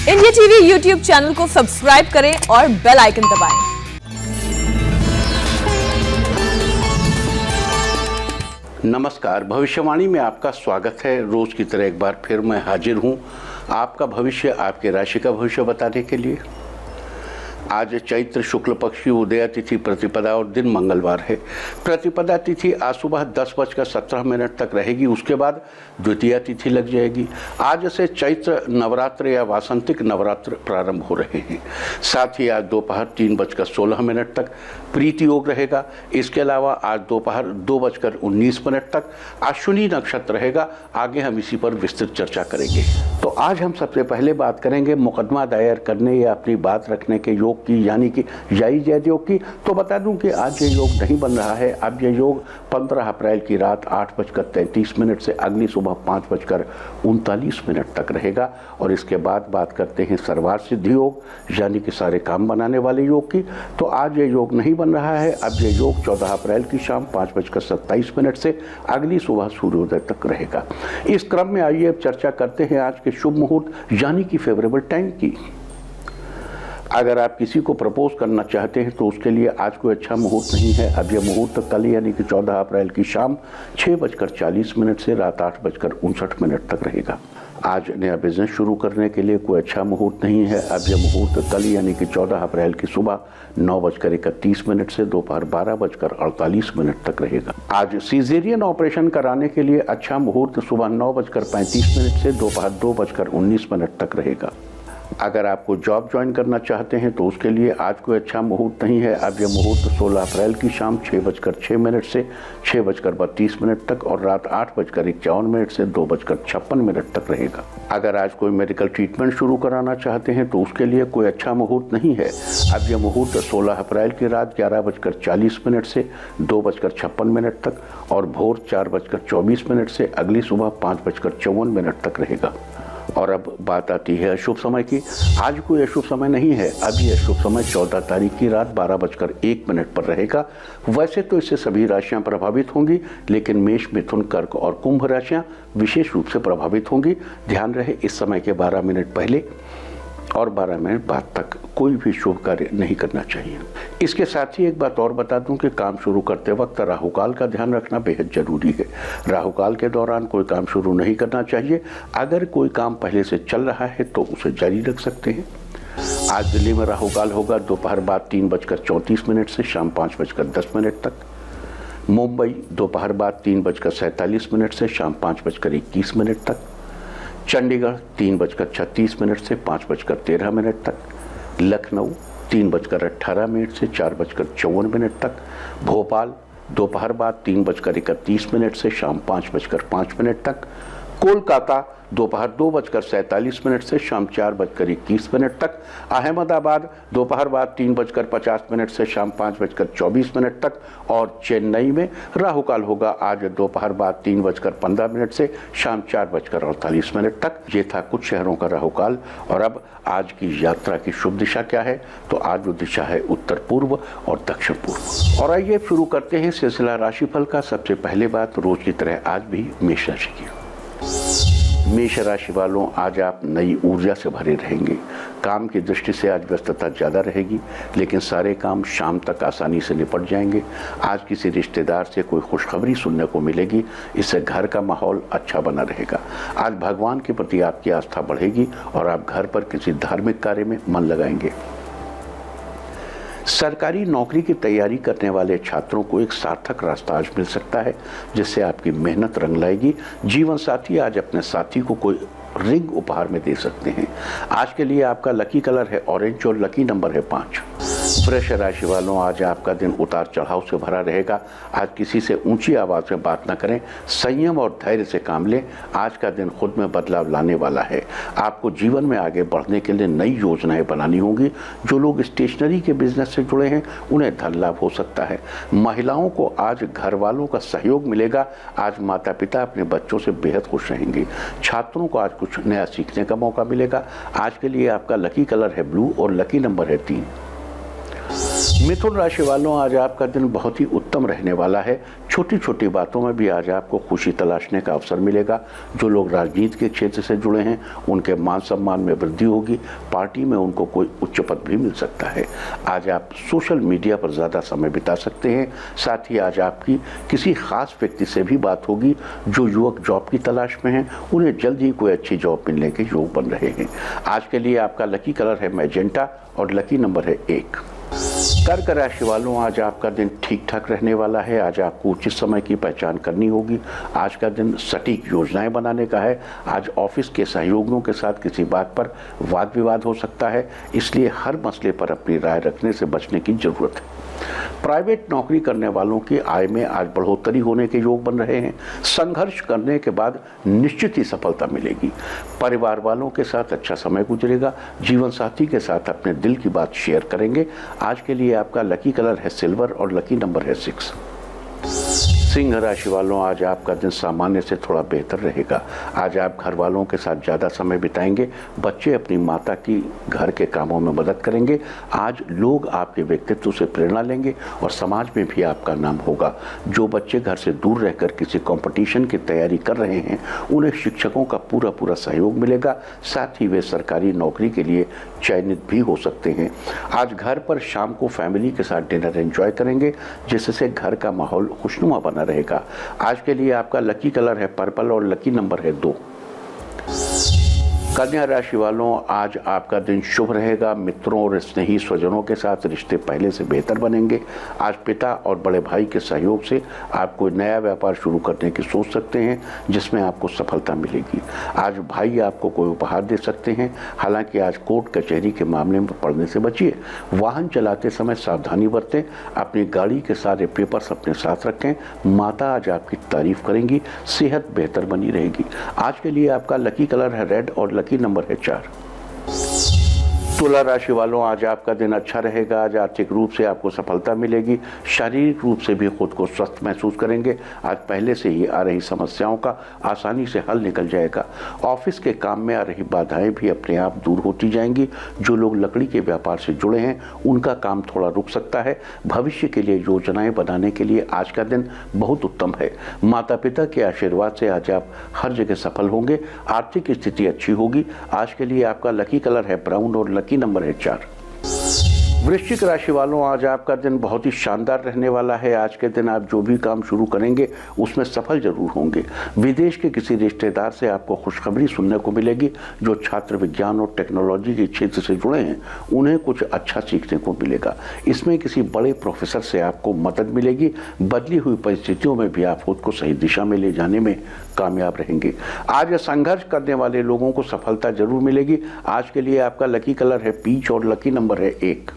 India TV YouTube channel को subscribe करें और बेल आइकन दबाएं। नमस्कार, भविष्यवाणी में आपका स्वागत है। रोज की तरह एक बार फिर मैं हाजिर हूं आपका भविष्य, आपके राशि का भविष्य बताने के लिए। आज चैत्र शुक्ल पक्ष की उदया तिथि प्रतिपदा और दिन मंगलवार है। प्रतिपदा तिथि आज सुबह 10:17 तक रहेगी, उसके बाद द्वितीया तिथि लग जाएगी। आज से चैत्र नवरात्र या वासंतिक नवरात्र प्रारंभ हो रहे हैं। साथ ही आज दोपहर 3:16 तक प्रीति योग रहेगा। इसके अलावा आज दोपहर 2:19 तक अश्विनी नक्षत्र रहेगा। आगे हम इसी पर विस्तृत चर्चा करेंगे। तो आज हम सबसे पहले बात करेंगे मुकदमा दायर करने या अपनी बात रखने के योग की, यानी कि जायज जैद योग की। तो बता दूं कि आज ये योग नहीं बन रहा है। अब ये योग 15 अप्रैल की रात 8:33 से अगली सुबह 5:39 तक रहेगा। और इसके बाद बात करते हैं सर्वार्थ सिद्धि योग, यानी कि सारे काम बनाने वाले योग की। तो आज ये योग नहीं बन रहा है। अब ये योग 14 अप्रैल की शाम 5:27 से अगली सुबह सूर्योदय तक रहेगा। इस क्रम में आइए अब चर्चा करते हैं आज के शुभ मुहूर्त, यानी कि फेवरेबल टाइम की। अगर आप किसी को प्रपोज करना चाहते हैं तो उसके लिए आज कोई अच्छा मुहूर्त नहीं है। अब यह मुहूर्त कल यानी कि 14 अप्रैल की शाम 6:40 से रात 8:59 तक रहेगा। आज नया बिजनेस शुरू करने के लिए कोई अच्छा मुहूर्त नहीं है। अब यह मुहूर्त कल यानी कि 14 अप्रैल की सुबह 9:31 से दोपहर 12:48 तक रहेगा। आज सीजेरियन ऑपरेशन कराने के लिए अच्छा मुहूर्त सुबह 9:35 से दोपहर 2:19 तक रहेगा। अगर आपको जॉब ज्वाइन करना चाहते हैं तो उसके लिए आज कोई अच्छा मुहूर्त नहीं है। अब यह मुहूर्त 16 अप्रैल की शाम 6:06 से 6:32 तक और रात 8:51 से 2:56 तक रहेगा। अगर आज कोई मेडिकल ट्रीटमेंट शुरू कराना चाहते हैं तो उसके लिए कोई अच्छा मुहूर्त नहीं है। अब यह मुहूर्त 16 अप्रैल की रात 11:40 से 2:56 तक और भोर 4:24 से अगली सुबह 5:54 तक रहेगा। और अब बात आती है अशुभ समय की। आज कोई अशुभ समय नहीं है। अब ये अशुभ समय 14 तारीख की रात 12:01 पर रहेगा। वैसे तो इससे सभी राशियां प्रभावित होंगी, लेकिन मेष, मिथुन, कर्क और कुंभ राशियां विशेष रूप से प्रभावित होंगी। ध्यान रहे, इस समय के 12 मिनट पहले और 12 मिनट बाद तक कोई भी शुभ कार्य नहीं करना चाहिए। इसके साथ ही एक बात और बता दूं कि काम शुरू करते वक्त राहुकाल का ध्यान रखना बेहद जरूरी है। राहुकाल के दौरान कोई काम शुरू नहीं करना चाहिए। अगर कोई काम पहले से चल रहा है तो उसे जारी रख सकते हैं। आज दिल्ली में राहुकाल होगा दोपहर बाद 3:34 से शाम 5:10 तक। मुंबई दोपहर बाद 3:47 से शाम 5:21 तक। चंडीगढ़ 3:36 से 5:13 तक। लखनऊ 3:18 से 4:54 तक। भोपाल दोपहर बाद 3:31 से शाम 5:05 तक। कोलकाता दोपहर 2:47 से शाम 4:21 तक। अहमदाबाद दोपहर बाद 3:50 से शाम 5:24 तक। और चेन्नई में राहुकाल होगा आज दोपहर बाद 3:15 से शाम 4:48 तक। ये था कुछ शहरों का राहुकाल। और अब आज की यात्रा की शुभ दिशा क्या है? तो आज जो दिशा है उत्तर पूर्व और दक्षिण पूर्व। और आइए शुरू करते हैं सिलसिला राशिफल का। सबसे पहले बात रोज की तरह आज भी मेष राशि की। मेष राशि वालों, आज आप नई ऊर्जा से भरे रहेंगे। काम की दृष्टि से आज व्यस्तता ज़्यादा रहेगी, लेकिन सारे काम शाम तक आसानी से निपट जाएंगे। आज किसी रिश्तेदार से कोई खुशखबरी सुनने को मिलेगी, इससे घर का माहौल अच्छा बना रहेगा। आज भगवान के प्रति आपकी आस्था बढ़ेगी और आप घर पर किसी धार्मिक कार्य में मन लगाएंगे। सरकारी नौकरी की तैयारी करने वाले छात्रों को एक सार्थक रास्ता आज मिल सकता है, जिससे आपकी मेहनत रंग लाएगी। जीवन साथी आज अपने साथी को कोई रिंग उपहार में दे सकते हैं। आज के लिए आपका लकी कलर है ऑरेंज और लकी नंबर है 5। वृष राशि वालों, आज आपका दिन उतार चढ़ाव से भरा रहेगा। आज किसी से ऊंची आवाज में बात न करें, संयम और धैर्य से काम लें। आज का दिन खुद में बदलाव लाने वाला है। आपको जीवन में आगे बढ़ने के लिए नई योजनाएं बनानी होंगी। जो लोग स्टेशनरी के बिजनेस से जुड़े हैं उन्हें धन लाभ हो सकता है। महिलाओं को आज घर वालों का सहयोग मिलेगा। आज माता पिता अपने बच्चों से बेहद खुश रहेंगे। छात्रों को आज कुछ नया सीखने का मौका मिलेगा। आज के लिए आपका लकी कलर है ब्लू और लकी नंबर है 3। मिथुन राशि वालों, आज आपका दिन बहुत ही उत्तम रहने वाला है। छोटी छोटी बातों में भी आज आपको खुशी तलाशने का अवसर मिलेगा। जो लोग राजनीति के क्षेत्र से जुड़े हैं उनके मान सम्मान में वृद्धि होगी। पार्टी में उनको कोई उच्च पद भी मिल सकता है। आज आप सोशल मीडिया पर ज़्यादा समय बिता सकते हैं। साथ ही आज आपकी किसी खास व्यक्ति से भी बात होगी। जो युवक जॉब की तलाश में हैं उन्हें जल्द ही कोई अच्छी जॉब मिलने के योग बन रहे हैं। आज के लिए आपका लकी कलर है मैजेंटा और लकी नंबर है 1। कर्क राशि वालों, आज आपका दिन ठीक ठाक रहने वाला है। आज आपको उचित समय की पहचान करनी होगी। आज का दिन सटीक योजनाएं बनाने का है। आज ऑफिस के सहयोगियों के साथ किसी बात पर वाद विवाद हो सकता है, इसलिए हर मसले पर अपनी राय रखने से बचने की जरूरत है। प्राइवेट नौकरी करने वालों की आय में आज बढ़ोतरी होने के योग बन रहे हैं। संघर्ष करने के बाद निश्चित ही सफलता मिलेगी। परिवार वालों के साथ अच्छा समय गुजरेगा। जीवन साथी के साथ अपने दिल की बात शेयर करेंगे। आज के लिए आपका लकी कलर है सिल्वर और लकी नंबर है 6। सिंह राशि वालों, आज आपका दिन सामान्य से थोड़ा बेहतर रहेगा। आज आप घर वालों के साथ ज़्यादा समय बिताएंगे। बच्चे अपनी माता की घर के कामों में मदद करेंगे। आज लोग आपके व्यक्तित्व से प्रेरणा लेंगे और समाज में भी आपका नाम होगा। जो बच्चे घर से दूर रहकर किसी कंपटीशन की तैयारी कर रहे हैं उन्हें शिक्षकों का पूरा सहयोग मिलेगा। साथ ही वे सरकारी नौकरी के लिए चयनित भी हो सकते हैं। आज घर पर शाम को फैमिली के साथ डिनर एंजॉय करेंगे, जिससे घर का माहौल खुशनुमा बना रहेगा। आज के लिए आपका लकी कलर है पर्पल और लकी नंबर है 2। कन्या राशि वालों, आज आपका दिन शुभ रहेगा। मित्रों और स्नेही स्वजनों के साथ रिश्ते पहले से बेहतर बनेंगे। आज पिता और बड़े भाई के सहयोग से आप कोई नया व्यापार शुरू करने की सोच सकते हैं, जिसमें आपको सफलता मिलेगी। आज भाई आपको कोई उपहार दे सकते हैं। हालांकि आज कोर्ट कचहरी के मामले में पड़ने से बचिए। वाहन चलाते समय सावधानी बरतें। अपनी गाड़ी के सारे पेपर्स अपने साथ रखें। माता आज आपकी तारीफ करेंगी। सेहत बेहतर बनी रहेगी। आज के लिए आपका लकी कलर है रेड और लकी नंबर है 4। तुला राशि वालों, आज आपका दिन अच्छा रहेगा। आज आर्थिक रूप से आपको सफलता मिलेगी। शारीरिक रूप से भी खुद को स्वस्थ महसूस करेंगे। आज पहले से ही आ रही समस्याओं का आसानी से हल निकल जाएगा। ऑफिस के काम में आ रही बाधाएं भी अपने आप दूर होती जाएंगी। जो लोग लकड़ी के व्यापार से जुड़े हैं उनका काम थोड़ा रुक सकता है। भविष्य के लिए योजनाएं बनाने के लिए आज का दिन बहुत उत्तम है। माता पिता के आशीर्वाद से आज आप हर जगह सफल होंगे। आर्थिक स्थिति अच्छी होगी। आज के लिए आपका लकी कलर है ब्राउन और लकी नंबर है 4। वृश्चिक राशि वालों, आज आपका दिन बहुत ही शानदार रहने वाला है। आज के दिन आप जो भी काम शुरू करेंगे उसमें सफल जरूर होंगे। विदेश के किसी रिश्तेदार से आपको खुशखबरी सुनने को मिलेगी। जो छात्र विज्ञान और टेक्नोलॉजी के क्षेत्र से जुड़े हैं उन्हें कुछ अच्छा सीखने को मिलेगा। इसमें किसी बड़े प्रोफेसर से आपको मदद मिलेगी। बदली हुई परिस्थितियों में भी आप खुद को सही दिशा में ले जाने में कामयाब रहेंगे। आज संघर्ष करने वाले लोगों को सफलता जरूर मिलेगी। आज के लिए आपका लकी कलर है पीच और लकी नंबर है 1।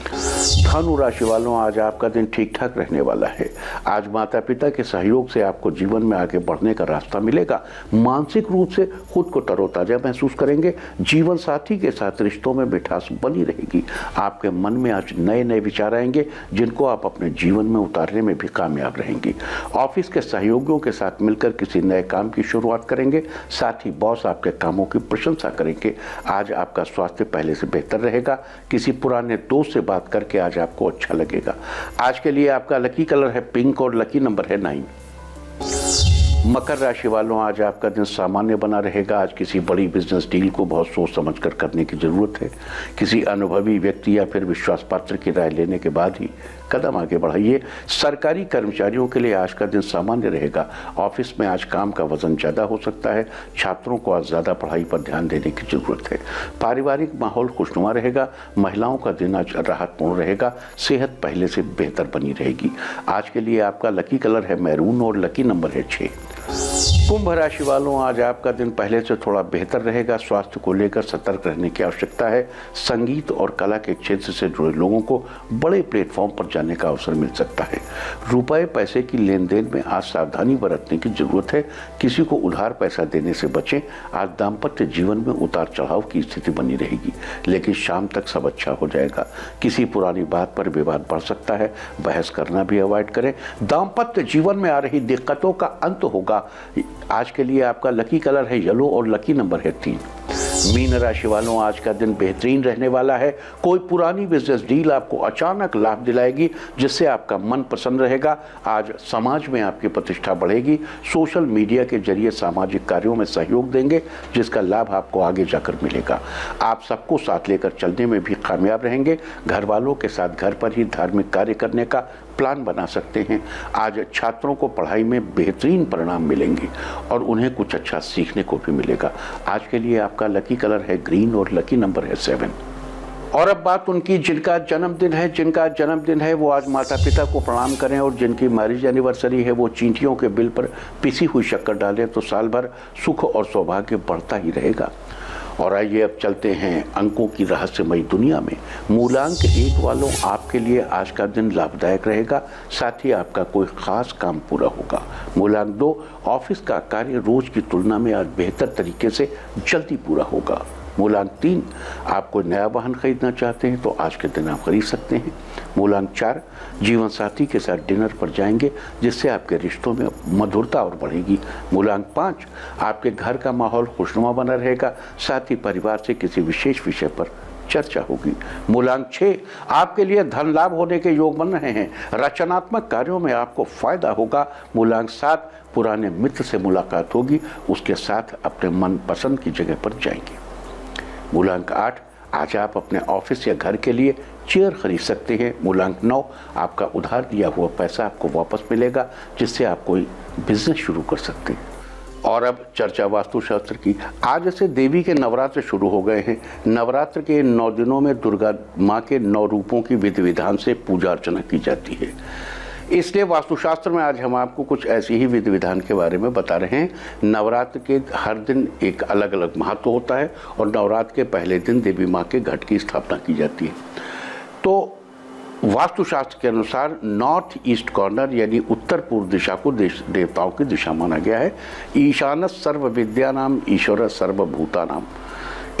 धनु राशि वालों, आज आपका दिन ठीक ठाक रहने वाला है। आज माता पिता के सहयोग से आपको जीवन में आगे बढ़ने का रास्ता मिलेगा। मानसिक रूप से खुद को तरोताजा महसूस करेंगे। जीवन साथी के साथ रिश्तों में मिठास बनी रहेगी। आपके मन में आज नए नए विचार आएंगे, जिनको आप अपने जीवन में उतारने में भी कामयाब रहेंगी। ऑफिस के सहयोगियों के साथ मिलकर किसी नए काम की शुरुआत करेंगे। साथ ही बॉस आपके कामों की प्रशंसा करेंगे। आज आपका स्वास्थ्य पहले से बेहतर रहेगा। किसी पुराने दोस्त से बात करके आज आपको अच्छा लगेगा। आज के लिए आपका लकी कलर है पिंक और लकी नंबर है 9। मकर राशि वालों, आज आपका दिन सामान्य बना रहेगा। आज किसी बड़ी बिजनेस डील को बहुत सोच समझकर करने की जरूरत है। किसी अनुभवी व्यक्ति या फिर विश्वास पात्र की राय लेने के बाद ही कदम आगे बढ़ाइए। सरकारी कर्मचारियों के लिए आज का दिन सामान्य रहेगा। ऑफिस में आज काम का वजन ज़्यादा हो सकता है। छात्रों को आज ज़्यादा पढ़ाई पर ध्यान देने की जरूरत है। पारिवारिक माहौल खुशनुमा रहेगा। महिलाओं का दिन आज राहतपूर्ण रहेगा। सेहत पहले से बेहतर बनी रहेगी। आज के लिए आपका लकी कलर है मैरून और लकी नंबर है 6। कुंभ राशि वालों, आज आपका दिन पहले से थोड़ा बेहतर रहेगा। स्वास्थ्य को लेकर सतर्क रहने की आवश्यकता है। संगीत और कला के क्षेत्र से जुड़े लोगों को बड़े प्लेटफॉर्म पर जाने का अवसर मिल सकता है। रुपए पैसे की लेन देन में आज सावधानी बरतने की जरूरत है। किसी को उधार पैसा देने से बचें। आज दाम्पत्य जीवन में उतार चढ़ाव की स्थिति बनी रहेगी, लेकिन शाम तक सब अच्छा हो जाएगा। किसी पुरानी बात पर विवाद बढ़ सकता है। बहस करना भी अवॉइड करें। दाम्पत्य जीवन में आ रही दिक्कतों का अंत होगा। आज के लिए आपका लकी कलर है येलो और लकी नंबर है 3। मीन राशि वालों, आज का दिन बेहतरीन रहने वाला है। कोई पुरानी बिजनेस डील आपको अचानक लाभ दिलाएगी, जिससे आपका मन प्रसन्न रहेगा। आज समाज में आपकी प्रतिष्ठा बढ़ेगी। सोशल मीडिया के जरिए सामाजिक कार्यों में सहयोग देंगे, जिसका लाभ आपको आगे जाकर मिलेगा। आप सबको साथ लेकर चलने में भी कामयाब रहेंगे। घर वालों के साथ घर पर ही धार्मिक कार्य करने का प्लान बना सकते हैं। आज छात्रों को पढ़ाई में बेहतरीन परिणाम मिलेंगे और उन्हें कुछ अच्छा सीखने को भी मिलेगा। आज के लिए आपका लकी कलर है ग्रीन और लकी नंबर है 7। और अब बात उनकी जिनका जन्मदिन है वो आज माता पिता को प्रणाम करें, और जिनकी मैरिज एनिवर्सरी है वो चींटियों के बिल पर पिसी हुई शक्कर डालें, तो साल भर सुख और सौभाग्य बढ़ता ही रहेगा। और आइए अब चलते हैं अंकों की रहस्यमयी दुनिया में। मूलांक 1 वालों, आपके लिए आज का दिन लाभदायक रहेगा, साथ ही आपका कोई खास काम पूरा होगा। मूलांक 2, ऑफिस का कार्य रोज की तुलना में आज बेहतर तरीके से जल्दी पूरा होगा। मूलांक 3, आप कोई नया वाहन खरीदना चाहते हैं तो आज के दिन आप खरीद सकते हैं। मूलांक 4, जीवन साथी के साथ डिनर पर जाएंगे, जिससे आपके रिश्तों में मधुरता और बढ़ेगी। मूलांक 5, आपके घर का माहौल खुशनुमा बना रहेगा, साथ ही परिवार से किसी विशेष विषय पर चर्चा होगी। मूलांक 6, आपके लिए धन लाभ होने के योग बन रहे हैं, रचनात्मक कार्यों में आपको फायदा होगा। मूलांक 7, पुराने मित्र से मुलाकात होगी, उसके साथ अपने मनपसंद की जगह पर जाएंगे। मूलांक 8, आज आप अपने ऑफिस या घर के लिए चेयर खरीद सकते हैं। मूलांक 9, आपका उधार दिया हुआ पैसा आपको वापस मिलेगा, जिससे आप कोई बिजनेस शुरू कर सकते हैं। और अब चर्चा वास्तुशास्त्र की। आज से देवी के नवरात्र शुरू हो गए हैं। नवरात्र के 9 दिनों में दुर्गा माँ के 9 रूपों की विधि विधान से पूजा अर्चना की जाती है। इसलिए वास्तुशास्त्र में आज हम आपको कुछ ऐसी ही विधि विधान के बारे में बता रहे हैं। नवरात्र के हर दिन एक अलग अलग महत्व होता है, और नवरात्र के पहले दिन देवी माँ के घट की स्थापना की जाती है। तो वास्तुशास्त्र के अनुसार नॉर्थ ईस्ट कॉर्नर यानी उत्तर पूर्व दिशा को देवताओं की दिशा माना गया है। ईशान सर्व विद्या नाम ईश्वर सर्वभूता नाम,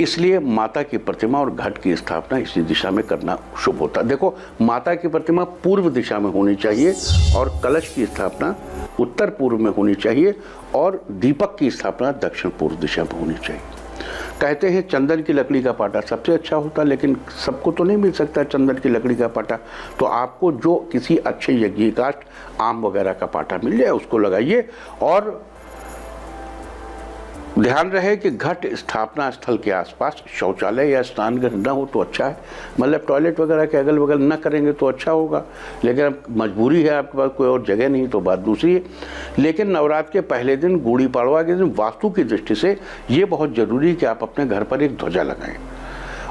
इसलिए माता की प्रतिमा और घट की स्थापना इसी दिशा में करना शुभ होता है। देखो, माता की प्रतिमा पूर्व दिशा में होनी चाहिए और कलश की स्थापना उत्तर पूर्व में होनी चाहिए, और दीपक की स्थापना दक्षिण पूर्व दिशा में होनी चाहिए। कहते हैं चंदन की लकड़ी का पाटा सबसे अच्छा होता है, लेकिन सबको तो नहीं मिल सकता चंदन की लकड़ी का पाटा। तो आपको जो किसी अच्छे यज्ञिकाष्ठ आम वगैरह का पाटा मिल जाए उसको लगाइए। और ध्यान रहे कि घट स्थापना स्थल के आसपास शौचालय या स्नानगृह न हो तो अच्छा है। मतलब टॉयलेट वगैरह के अगल बगल न करेंगे तो अच्छा होगा, लेकिन अब मजबूरी है, आपके पास कोई और जगह नहीं तो बात दूसरी है। लेकिन नवरात्र के पहले दिन, गुड़ी पाड़वा के दिन, वास्तु की दृष्टि से ये बहुत जरूरी है कि आप अपने घर पर एक ध्वजा लगाएं,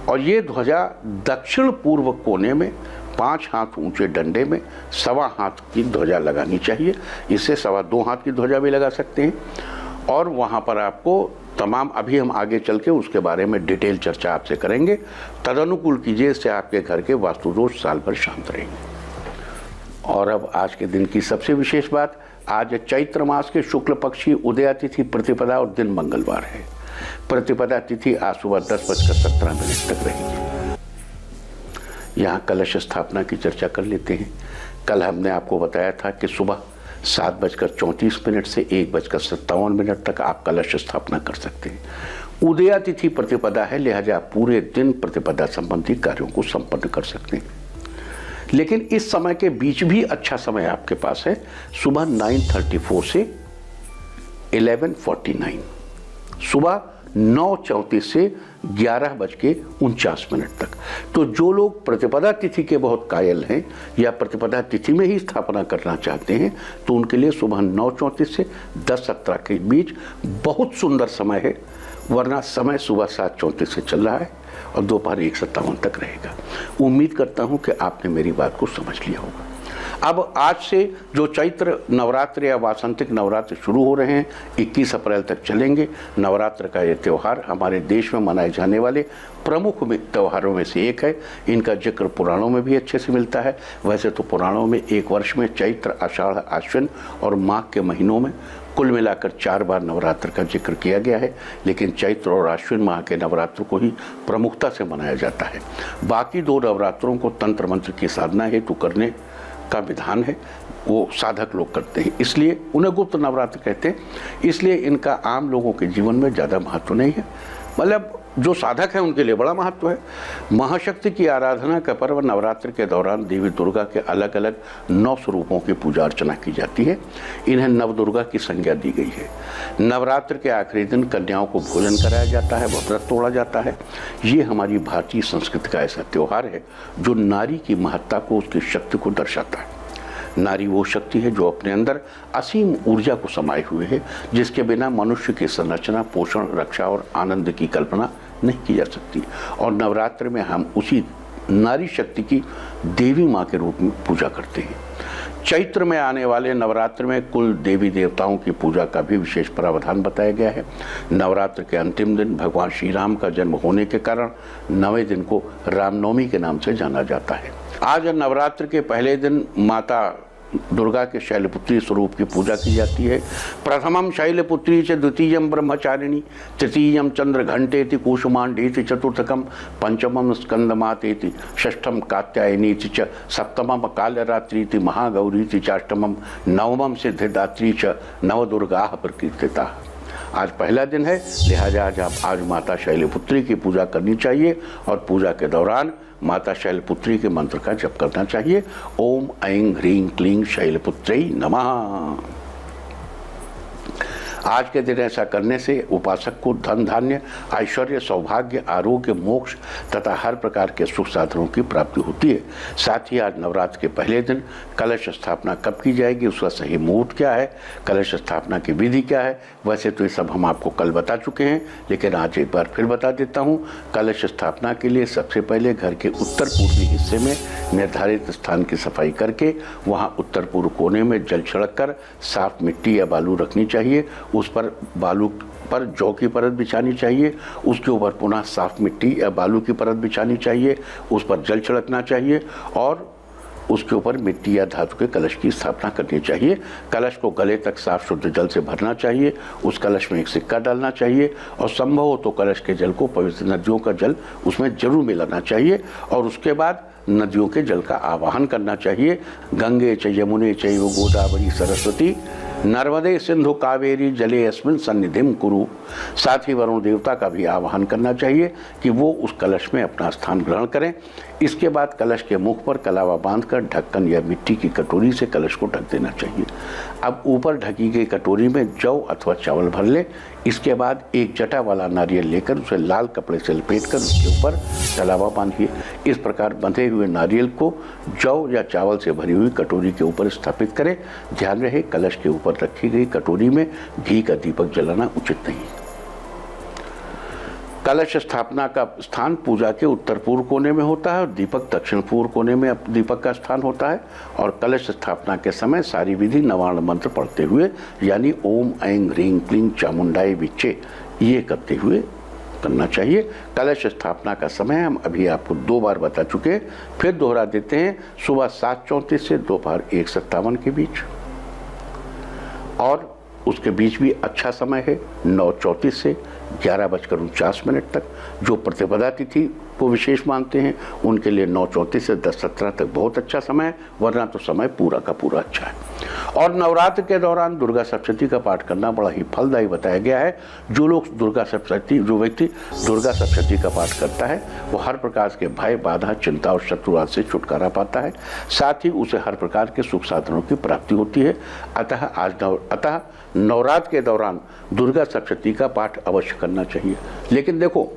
और ये ध्वजा दक्षिण पूर्व कोने में 5 हाथ ऊंचे डंडे में 1.25 हाथ की ध्वजा लगानी चाहिए। इससे 2.25 हाथ की ध्वजा भी लगा सकते हैं। और वहाँ पर आपको तमाम, अभी हम आगे चल के उसके बारे में डिटेल चर्चा आपसे करेंगे। तदनुकूल कीजिए, इससे आपके घर के वास्तु दोष साल भर शांत रहेंगे। और अब आज के दिन की सबसे विशेष बात, आज चैत्र मास के शुक्ल पक्ष की उदया तिथि प्रतिपदा और दिन मंगलवार है। प्रतिपदा तिथि आज सुबह 10:17 तक रहेगी। यहाँ कलश स्थापना की चर्चा कर लेते हैं। कल हमने आपको बताया था कि सुबह 7:34 से 1:57 तक आप कलश स्थापना कर सकते हैं। उदया तिथि प्रतिपदा है, लिहाजा आप पूरे दिन प्रतिपदा संबंधी कार्यों को संपन्न कर सकते हैं। लेकिन इस समय के बीच भी अच्छा समय आपके पास है, सुबह 9:34 से 11:49, सुबह 9:34 से 11:49 तक। तो जो लोग प्रतिपदा तिथि के बहुत कायल हैं या प्रतिपदा तिथि में ही स्थापना करना चाहते हैं, तो उनके लिए सुबह 9:34 से 10:17 के बीच बहुत सुंदर समय है। वरना समय सुबह 7:34 से चल रहा है और दोपहर 1:57 तक रहेगा। उम्मीद करता हूं कि आपने मेरी बात को समझ लिया होगा। अब आज से जो चैत्र नवरात्र या वासंतिक नवरात्र शुरू हो रहे हैं, 21 अप्रैल तक चलेंगे। नवरात्र का ये त्यौहार हमारे देश में मनाए जाने वाले प्रमुख त्योहारों में से एक है। इनका जिक्र पुराणों में भी अच्छे से मिलता है। वैसे तो पुराणों में एक वर्ष में चैत्र, आषाढ़, आश्विन और माघ के महीनों में कुल मिलाकर 4 बार नवरात्र का जिक्र किया गया है, लेकिन चैत्र और आश्विन माह के नवरात्र को ही प्रमुखता से मनाया जाता है। बाकी 2 नवरात्रों को तंत्र मंत्र की साधना हेतु करने का विधान है, वो साधक लोग करते हैं, इसलिए उन्हें गुप्त नवरात्र कहते हैं। इसलिए इनका आम लोगों के जीवन में ज़्यादा महत्व नहीं है। मतलब जो साधक हैं उनके लिए बड़ा महत्व है। महाशक्ति की आराधना का पर्व नवरात्र के दौरान देवी दुर्गा के अलग अलग 9 स्वरूपों की पूजा अर्चना की जाती है। इन्हें नवदुर्गा की संज्ञा दी गई है। नवरात्र के आखिरी दिन कन्याओं को भोजन कराया जाता है, व्रत तोड़ा जाता है। ये हमारी भारतीय संस्कृति का ऐसा त्यौहार है जो नारी की महत्ता को, उसकी शक्ति को दर्शाता है। नारी वो शक्ति है जो अपने अंदर असीम ऊर्जा को समाये हुए है, जिसके बिना मनुष्य की संरचना, पोषण, रक्षा और आनंद की कल्पना नहीं की जा सकती। और नवरात्र में हम उसी नारी शक्ति की देवी माँ के रूप में पूजा करते हैं। चैत्र में आने वाले नवरात्र में कुल देवी देवताओं की पूजा का भी विशेष प्रावधान बताया गया है। नवरात्र के अंतिम दिन भगवान श्री राम का जन्म होने के कारण 9वें दिन को रामनवमी के नाम से जाना जाता है। आज नवरात्र के पहले दिन माता दुर्गा के शैलपुत्री स्वरूप की पूजा की जाती है। प्रथमम शैलपुत्री च, द्वितीयम ब्रह्मचारिणी, तृतीयम चंद्रघंटेति कुसुमांडेति, चतुर्थकम पंचमम स्कंदमातेति, षष्ठम कात्यायनीति च, सप्तमम कालरात्रीति महागौरीति, चाष्टमम नवमम सिद्धिदात्री च, नवदुर्गाः प्रकीर्तिताः। आज पहला दिन है, लिहाजा आज माता शैलपुत्री की पूजा करनी चाहिए और पूजा के दौरान माता शैलपुत्री के मंत्र का जप करना चाहिए। ओम ऐं ह्रीं क्लीं शैलपुत्रै नमः। आज के दिन ऐसा करने से उपासक को धन धान्य, ऐश्वर्य, सौभाग्य, आरोग्य, मोक्ष तथा हर प्रकार के सुख साधनों की प्राप्ति होती है। साथ ही आज नवरात्र के पहले दिन कलश स्थापना कब की जाएगी, उसका सही मुहूर्त क्या है, कलश स्थापना की विधि क्या है, वैसे तो ये सब हम आपको कल बता चुके हैं, लेकिन आज एक बार फिर बता देता हूँ। कलश स्थापना के लिए सबसे पहले घर के उत्तर पूर्वी हिस्से में निर्धारित स्थान की सफाई करके वहाँ उत्तर पूर्व कोने में जल छिड़क कर साफ मिट्टी या बालू रखनी चाहिए। उस पर बालू पर जौ की परत बिछानी चाहिए, उसके ऊपर पुनः साफ मिट्टी या बालू की परत बिछानी चाहिए, उस पर जल छिड़कना चाहिए और उसके ऊपर मिट्टी या धातु के कलश की स्थापना करनी चाहिए। कलश को गले तक साफ शुद्ध जल से भरना चाहिए। उस कलश में एक सिक्का डालना चाहिए और संभव हो तो कलश के जल को पवित्र नदियों का जल उसमें जरूर मिलाना चाहिए और उसके बाद नदियों के जल का आवाहन करना चाहिए। गंगे च यमुने चैव गोदावरी सरस्वती नर्मदे सिंधु कावेरी जले अस्मिन् सन्निधिं कुरु। साथ ही वरुण देवता का भी आवाहन करना चाहिए कि वो उस कलश में अपना स्थान ग्रहण करें। इसके बाद कलश के मुख पर कलावा बांधकर ढक्कन या मिट्टी की कटोरी से कलश को ढक देना चाहिए। अब ऊपर ढकी गई कटोरी में जौ अथवा चावल भर ले। इसके बाद एक जटा वाला नारियल लेकर उसे लाल कपड़े से लपेटकर उसके ऊपर कलावा बांधिए। इस प्रकार बंधे हुए नारियल को जौ या चावल से भरी हुई कटोरी के ऊपर स्थापित करें। ध्यान रहे, कलश के ऊपर रखी गई कटोरी में घी का दीपक जलाना उचित नहीं। कलश स्थापना का स्थान पूजा के उत्तर पूर्व कोने में होता है और दीपक दक्षिण पूर्व कोने में दीपक का स्थान होता है। और कलश स्थापना के समय सारी विधि नवार्ण मंत्र पढ़ते हुए, यानी ओम ऐं ह्रीं क्लीं चामुंडाय विच्चे, ये करते हुए करना चाहिए। कलश स्थापना का समय हम अभी आपको 2 बार बता चुके, फिर दोहरा देते हैं। सुबह 7:34 से दोपहर 1:57 के बीच, और उसके बीच भी अच्छा समय है 9:34 से 11:49 तक। जो प्रतिपदा तिथि को विशेष मानते हैं उनके लिए 9:34 से 10:17 तक बहुत अच्छा समय है, वरना तो समय पूरा का पूरा अच्छा है। और नवरात्र के दौरान दुर्गा सप्तशती का पाठ करना बड़ा ही फलदायी बताया गया है। जो व्यक्ति दुर्गा सप्तशती का पाठ करता है वो हर प्रकार के भय, बाधा, चिंता और शत्रुआद से छुटकारा पाता है। साथ ही उसे हर प्रकार के सुख साधनों की प्राप्ति होती है। अतः नवरात्र के दौरान दुर्गा सप्तशती का पाठ अवश्य करना चाहिए। लेकिन देखो,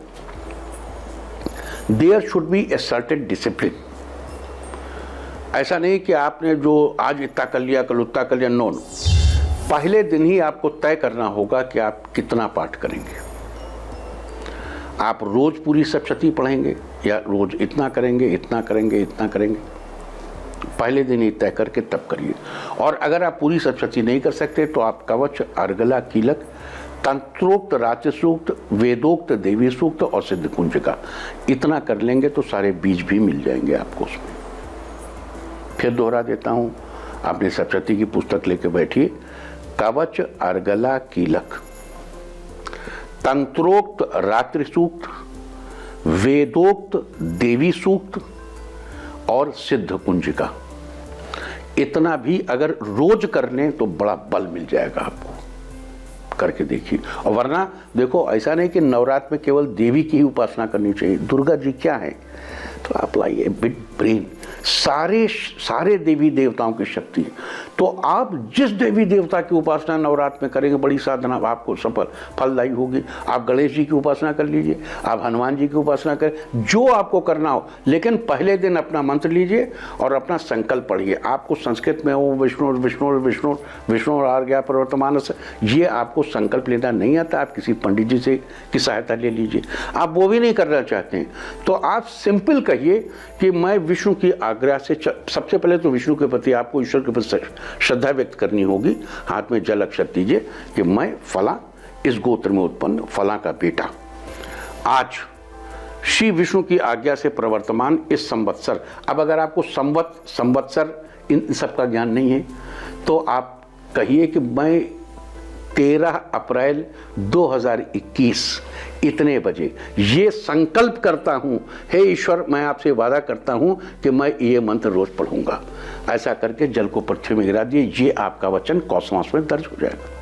there should be a certain discipline. ऐसा नहीं कि आपने जो आज इतना कर लिया कल उतना कर लिया। नो, पहले दिन ही आपको तय करना होगा कि आप कितना पाठ करेंगे। आप रोज पूरी सप्तशती पढ़ेंगे या रोज इतना करेंगे, इतना करेंगे, इतना करेंगे। पहले दिन ही तय करके तब करिए। और अगर आप पूरी सप्तशती नहीं कर सकते तो आप कवच, अर्गला, कीलक, तंत्रोक्त रात्रि सूक्त, वेदोक्त देवी सूक्त और सिद्ध कुंजिका इतना कर लेंगे तो सारे बीज भी मिल जाएंगे आपको उसमें। फिर दोहरा देता हूं, अपनी सप्तशती की पुस्तक लेके बैठिए। कवच, अर्गला, कीलक, तंत्रोक्त रात्रि सूक्त, वेदोक्त देवी सूक्त और सिद्ध कुंजिका, इतना भी अगर रोज कर लें तो बड़ा बल मिल जाएगा आपको। करके देखिए। और वरना देखो, ऐसा नहीं कि नवरात्र में केवल देवी की ही उपासना करनी चाहिए। दुर्गा जी क्या है, तो आप लाइए बिग ब्रेन, सारे देवी देवताओं की शक्ति है। तो आप जिस देवी देवता की उपासना नवरात्र में करेंगे, बड़ी साधना आपको सफल फलदायी होगी। आप गणेश जी की उपासना कर लीजिए, आप हनुमान जी की उपासना करें, जो आपको करना हो। लेकिन पहले दिन अपना मंत्र लीजिए और अपना संकल्प पढ़िए। आपको संस्कृत में वो विष्णु विष्णु विष्णु विष्णु आज्ञा प्रवर्तमान, ये आपको संकल्प लेना नहीं आता, आप किसी पंडित जी से की सहायता ले लीजिए। आप वो भी नहीं करना चाहते हैं तो आप सिंपल कहिए कि मैं विष्णु की आज्ञा से, सबसे पहले तो विष्णु के प्रति आपको, ईश्वर के प्रति श्रद्धा व्यक्त करनी होगी। हाथ में जल अक्षत दीजिए कि मैं फला इस गोत्र में उत्पन्न फला का बेटा, आज श्री विष्णु की आज्ञा से प्रवर्तमान इस संवत्सर। अब अगर आपको संवत्सर इन सब का ज्ञान नहीं है तो आप कहिए कि मैं 13 अप्रैल 2021 इतने बजे ये संकल्प करता हूँ, हे ईश्वर मैं आपसे वादा करता हूँ कि मैं ये मंत्र रोज पढ़ूंगा। ऐसा करके जल को पृथ्वी में गिरा दिए, ये आपका वचन कॉस्मॉस में दर्ज हो जाएगा।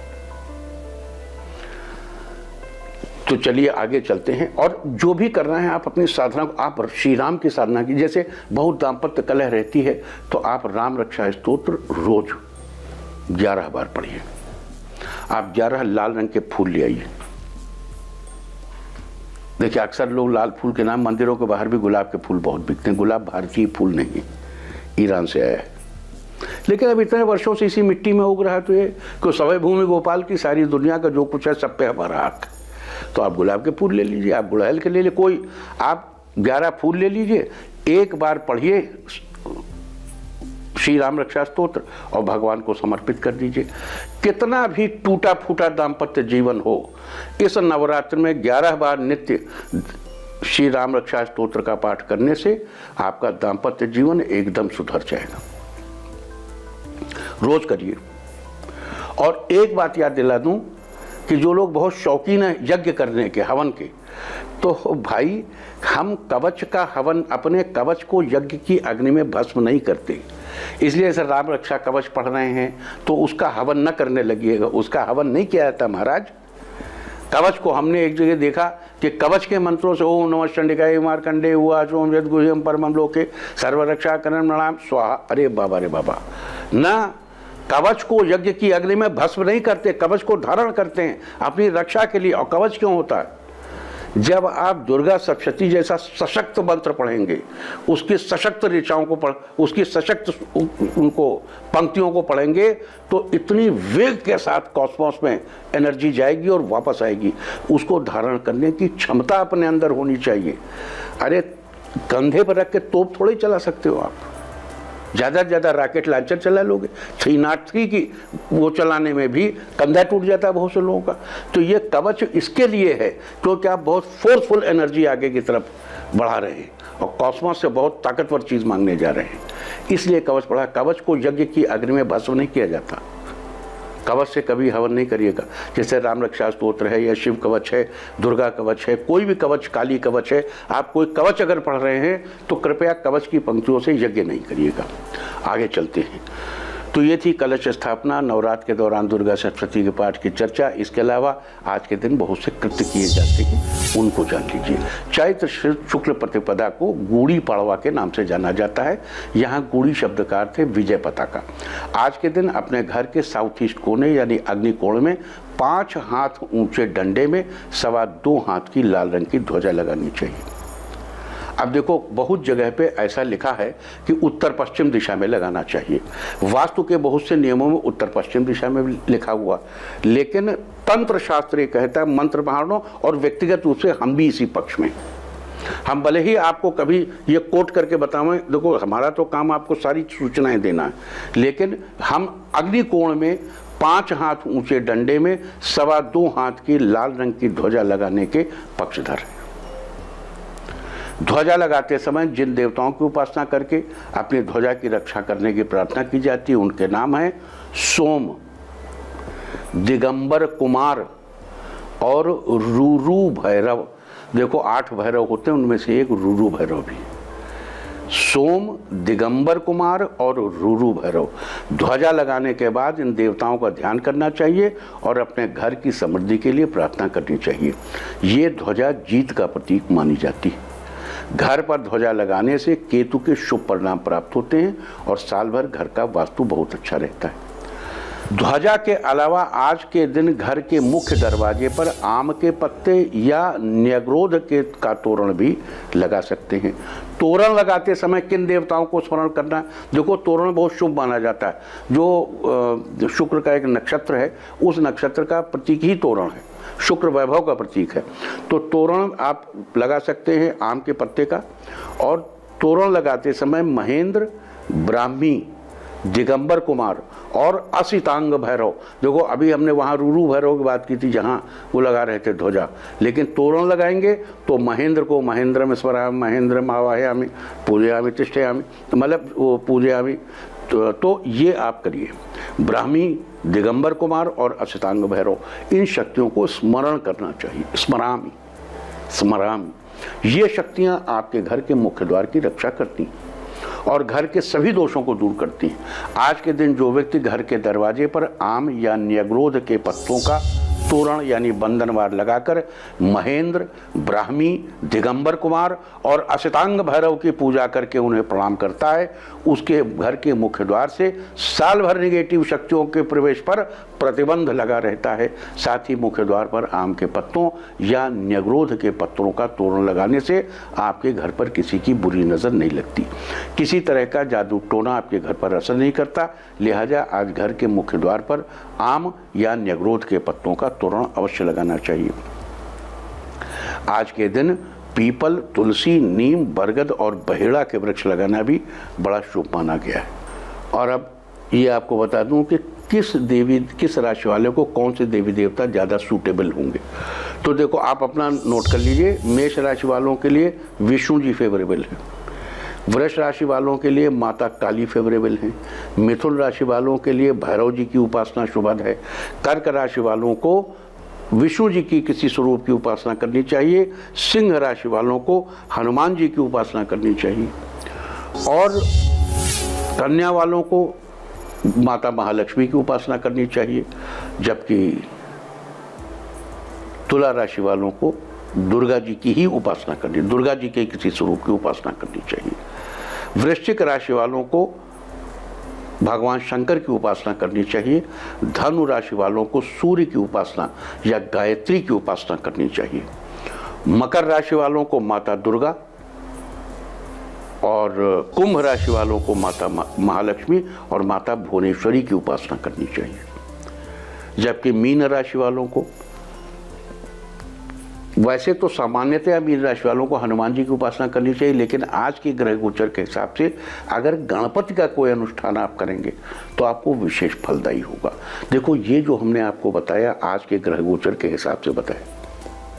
तो चलिए आगे चलते हैं। और जो भी करना है आप अपनी साधना को, आप श्री राम की साधना की। जैसे बहुत दाम्पत्य कलह रहती है तो आप राम रक्षा स्तोत्र रोज 11 बार पढ़िए। आप 11 लाल रंग के फूल ले आइए। देखिए अक्सर लोग लाल फूल के नाम, मंदिरों के बाहर भी गुलाब के फूल बहुत बिकते हैं। गुलाब भारतीय फूल नहीं है, ईरान से आया है, लेकिन अब इतने वर्षों से इसी मिट्टी में उग रहा है। तो ये को सवय भूमि गोपाल की सारी दुनिया का जो कुछ है सब पे हमारा हक। तो आप गुलाब के फूल ले लीजिए, आप गुड़हल के ले लीजिए, कोई आप 11 फूल ले लीजिए, एक बार पढ़िए श्री राम रक्षा स्तोत्र और भगवान को समर्पित कर दीजिए। कितना भी टूटा फूटा दाम्पत्य जीवन हो, इस नवरात्र में 11 बार नित्य श्री राम रक्षा स्तोत्र का पाठ करने से आपका दाम्पत्य जीवन एकदम सुधर जाएगा। रोज करिए। और एक बात याद दिला दूं कि जो लोग बहुत शौकीन हैं यज्ञ करने के, हवन के, तो भाई हम कवच का हवन, अपने कवच को यज्ञ की अग्नि में भस्म नहीं करते। इसलिए सर राम रक्षा कवच पढ़ रहे हैं तो उसका हवन न करने लगिएगा, उसका हवन नहीं किया जाता महाराज। कवच को हमने एक जगह देखा कि कवच के मंत्रों से ओम नमः चंडिकाय मार्कंडे हुआ ओम यद गुह्यम परमम लोके सर्वरक्षा करण प्रणाम स्वाहा। अरे बाबा रे बाबा, ना कवच को यज्ञ की अग्नि में भस्म नहीं करते, कवच को धारण करते हैं अपनी रक्षा के लिए। और कवच क्यों होता है? जब आप दुर्गा सप्तशती जैसा सशक्त मंत्र पढ़ेंगे, उसकी सशक्त ऋचाओं को उसकी सशक्त उनको पंक्तियों को पढ़ेंगे तो इतनी वेग के साथ कॉस्मोस में एनर्जी जाएगी और वापस आएगी। उसको धारण करने की क्षमता अपने अंदर होनी चाहिए। अरे कंधे पर रख के तोप थोड़े ही चला सकते हो आप, ज़्यादा से ज़्यादा रॉकेट लॉन्चर चला लोगे। 303 की वो चलाने में भी कंधा टूट जाता है बहुत से लोगों का। तो ये कवच इसके लिए है क्योंकि आप बहुत फोर्सफुल एनर्जी आगे की तरफ बढ़ा रहे हैं और कॉस्मोस से बहुत ताकतवर चीज़ मांगने जा रहे हैं, इसलिए कवच पढ़ा। कवच को यज्ञ की अग्नि में भस्म नहीं किया जाता। कवच से कभी हवन नहीं करिएगा। जैसे राम रक्षा स्तोत्र है या शिव कवच है, दुर्गा कवच है, कोई भी कवच, काली कवच है, आप कोई कवच अगर पढ़ रहे हैं तो कृपया कवच की पंक्तियों से यज्ञ नहीं करिएगा। आगे चलते हैं। तो ये थी कलश स्थापना, नवरात्र के दौरान दुर्गा सप्तशती के पाठ की चर्चा। इसके अलावा आज के दिन बहुत से कृत्य किए जाते हैं, उनको जान लीजिए। चैत्र शुक्ल प्रतिपदा को गुड़ी पड़वा के नाम से जाना जाता है। यहाँ गुड़ी शब्द का अर्थ है विजय पताका। आज के दिन अपने घर के साउथ ईस्ट कोने यानी अग्निकोण में 5 हाथ ऊंचे डंडे में 2.25 हाथ की लाल रंग की ध्वजा लगानी चाहिए। अब देखो बहुत जगह पे ऐसा लिखा है कि उत्तर पश्चिम दिशा में लगाना चाहिए। वास्तु के बहुत से नियमों में उत्तर पश्चिम दिशा में लिखा हुआ, लेकिन तंत्र शास्त्र ये कहता है, मंत्र पहाड़ों और व्यक्तिगत रूप से हम भी इसी पक्ष में। हम भले ही आपको कभी ये कोट करके बताएं, देखो हमारा तो काम आपको सारी सूचनाएं देना है, लेकिन हम अग्निकोण में 5 हाथ ऊंचे डंडे में 2.25 हाथ की लाल रंग की ध्वजा लगाने के पक्षधर हैं। ध्वजा लगाते समय जिन देवताओं की उपासना करके अपनी ध्वजा की रक्षा करने की प्रार्थना की जाती है उनके नाम है सोम, दिगंबर कुमार और रूरू भैरव। देखो 8 भैरव होते हैं, उनमें से एक रूरू भैरव भी। सोम, दिगंबर कुमार और रूरू भैरव। ध्वजा लगाने के बाद इन देवताओं का ध्यान करना चाहिए और अपने घर की समृद्धि के लिए प्रार्थना करनी चाहिए। ये ध्वजा जीत का प्रतीक मानी जाती है। घर पर ध्वजा लगाने से केतु के शुभ परिणाम प्राप्त होते हैं और साल भर घर का वास्तु बहुत अच्छा रहता है। ध्वजा के अलावा आज के दिन घर के मुख्य दरवाजे पर आम के पत्ते या न्यग्रोध के का तोरण भी लगा सकते हैं। तोरण लगाते समय किन देवताओं को स्मरण करना? देखो, तोरण बहुत शुभ माना जाता है। जो शुक्र का एक नक्षत्र है, उस नक्षत्र का प्रतीक ही तोरण है, शुक्र वैभव का प्रतीक है। तो तोरण आप लगा सकते हैं आम के पत्ते का। और तोरण लगाते समय महेंद्र, ब्राह्मी, दिगंबर कुमार और असितांग भैरव, देखो अभी हमने वहाँ रूरू भैरव की बात की थी जहाँ वो लगा रहे थे ध्वजा, लेकिन तोरण लगाएंगे तो महेंद्र को महेंद्र में स्मरामि, महेंद्र आवाहयामि, पूजयामि, तिष्ठयामि, मतलब वो पूजयामि। तो ये आप करिए। ब्राह्मी, दिगंबर कुमार और असितांग भैरव, इन शक्तियों को स्मरण करना चाहिए। स्मरामि। ये शक्तियाँ आपके घर के मुख्य द्वार की रक्षा करती हैं और घर के सभी दोषों को दूर करती हैं। आज के दिन जो व्यक्ति घर के दरवाजे पर आम या न्यग्रोध के पत्तों का तोरण यानी बंधनवार लगाकर महेंद्र, ब्राह्मी, दिगंबर कुमार और असितांग भैरव की पूजा करके उन्हें प्रणाम करता है, उसके घर के मुख्य द्वार से साल भर नेगेटिव शक्तियों के प्रवेश पर प्रतिबंध लगा रहता है। साथ ही मुख्य द्वार पर आम के पत्तों या न्यग्रोध के पत्तों का तोरण लगाने से आपके घर पर किसी की बुरी नज़र नहीं लगती, किसी तरह का जादू टोना आपके घर पर असर नहीं करता। लिहाजा आज घर के मुख्य द्वार पर आम या न्यग्रोध के पत्तों का तोरण अवश्य लगाना चाहिए। आज के दिन पीपल, तुलसी, नीम, बरगद और बहेड़ा के वृक्ष लगाना भी बड़ा शुभ माना गया है। और अब ये आपको बता दूं कि किस राशि वाले को कौन से देवी देवता ज़्यादा सूटेबल होंगे। तो देखो, आप अपना नोट कर लीजिए। मेष राशि वालों के लिए विष्णु जी फेवरेबल है। वृष राशि वालों के लिए माता काली फेवरेबल हैं। मिथुन राशि वालों के लिए भैरव जी की उपासना शुभद है। कर्क राशि वालों को विष्णु जी की किसी स्वरूप की उपासना करनी चाहिए। सिंह राशि वालों को हनुमान जी की उपासना करनी चाहिए। और कन्या वालों को माता महालक्ष्मी की उपासना करनी चाहिए। जबकि तुला राशि वालों को दुर्गा जी की ही उपासना करनी, दुर्गा जी के किसी स्वरूप की उपासना करनी चाहिए। वृश्चिक राशि वालों को भगवान शंकर की उपासना करनी चाहिए। धनु राशि वालों को सूर्य की उपासना या गायत्री की उपासना करनी चाहिए। मकर राशि वालों को माता दुर्गा और कुंभ राशि वालों को माता महालक्ष्मी और माता भुवनेश्वरी की उपासना करनी चाहिए। जबकि मीन राशि वालों को, वैसे तो सामान्यतया मीन राशि वालों को हनुमान जी की उपासना करनी चाहिए, लेकिन आज की ग्रह गोचर के हिसाब से अगर गणपति का कोई अनुष्ठान आप करेंगे तो आपको विशेष फलदायी होगा। देखो, ये जो हमने आपको बताया आज के ग्रह गोचर के हिसाब से बताया,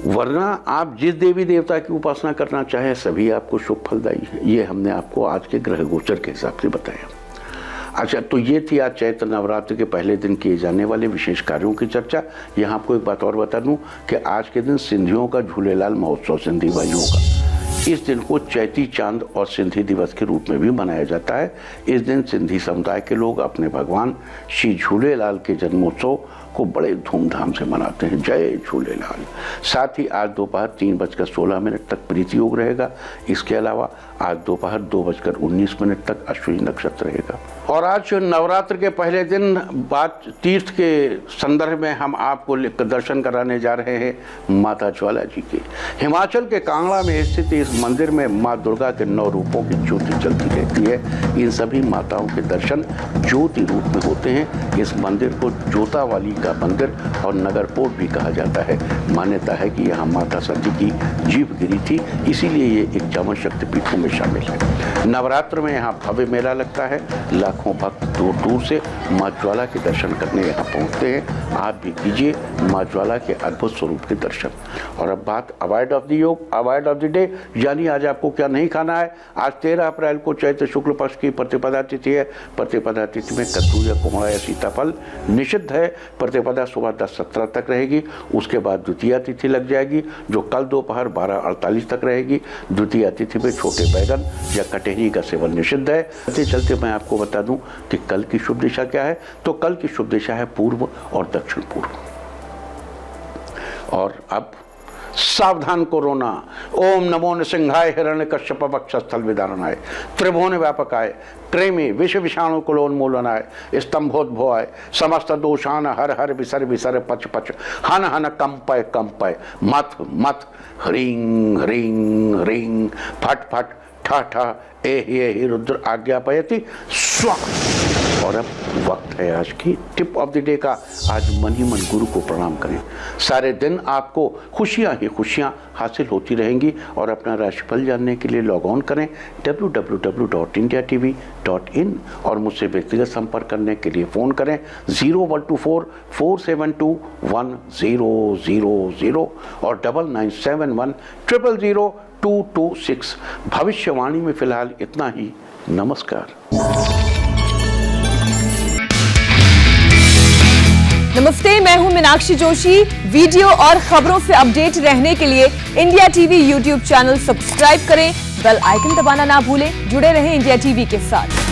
वरना आप जिस देवी देवता की उपासना करना चाहें सभी आपको शुभ फलदायी है। ये हमने आपको आज के ग्रह गोचर के हिसाब से बताया। अच्छा, तो ये थी आज चैत्र नवरात्र के पहले दिन किए जाने वाले विशेष कार्यों की चर्चा। यहाँ आपको एक बात और बता दूं कि आज के दिन सिंधियों का झूलेलाल महोत्सव, सिंधी भाइयों का, इस दिन को चैती चांद और सिंधी दिवस के रूप में भी मनाया जाता है। इस दिन सिंधी समुदाय के लोग अपने भगवान श्री झूलेलाल के जन्मोत्सव को बड़े धूमधाम से मनाते हैं। जय झूलेलाल। साथ ही आज दोपहर 3:16 तक प्रीति योग रहेगा। इसके अलावा आज दोपहर 2:19 तक अश्विनी नक्षत्र रहेगा। और आज नवरात्र के पहले दिन बात तीर्थ के संदर्भ में हम आपको दर्शन कराने जा रहे हैं माता ज्वाला जी के। हिमाचल के कांगड़ा में स्थित इस मंदिर में माँ दुर्गा के 9 रूपों की ज्योति जलती रहती है। इन सभी माताओं के दर्शन ज्योति रूप में होते हैं। इस मंदिर को जोता वाली का मंदिर और नगरपोट भी कहा जाता है। मान्यता है कि यहाँ माता सती की जीभ गिरी थी, इसीलिए ये 51 शक्तिपीठों में शामिल है। नवरात्र में यहाँ भव्य मेला लगता है। लाखों भक्त दूर दूर से माँ ज्वाला के दर्शन करने यहाँ पहुँचते हैं। आप भी कीजिए माँ ज्वाला के अद्भुत स्वरूप के दर्शन। और अब बात अवॉइड ऑफ द योग, अवॉइड ऑफ द डे, यानी आज आपको क्या नहीं खाना है। आज 13 अप्रैल को चैत्र शुक्ल पक्ष की प्रतिपदा तिथि है। प्रतिपदा तिथि में कद्दू या कोहड़ा या सीताफल निषिद्ध है। प्रतिपदा सुबह 10:17 तक रहेगी। उसके बाद द्वितीया तिथि लग जाएगी जो कल दोपहर 12:48 तक रहेगी। द्वितीया तिथि में छोटे बैगन या कटहरी का सेवन निषिद्ध है। चलते चलते मैं आपको बता दूं कि कल की शुभ दिशा क्या है। तो कल की शुभ दिशा है पूर्व और दक्षिण पूर्व। और अब सावधान कोरोना। ओम नमो नृसिंहाय हिरण्यकश्यप वक्षस्थल विदारणाय त्रिभुवन व्यापकाय क्रेमी विष विषाणु कुलोन्मूलनाय स्तंभोद्भवाय समस्त दोषान हर हर विसर विसर पच पच हन हन कंपय कंपय मथ मथ ह्रीं ह्रीं ह्रीं फट फट ठ ठ एहि रुद्र आज्ञापयति स्वाहा। और अब वक्त है आज की टिप ऑफ द डे का। आज मन ही मन गुरु को प्रणाम करें। सारे दिन आपको खुशियां ही खुशियां हासिल होती रहेंगी। और अपना राशिफल जानने के लिए लॉग ऑन करें www.indiatv.in और मुझसे व्यक्तिगत संपर्क करने के लिए फ़ोन करें 0124-472-1000 और 9971-000-226। भविष्यवाणी में फिलहाल इतना ही। नमस्कार। नमस्ते, मैं हूं मीनाक्षी जोशी। वीडियो और खबरों से अपडेट रहने के लिए India TV YouTube channel subscribe करें, बेल आइकन दबाना ना भूलें। जुड़े रहें इंडिया टीवी के साथ।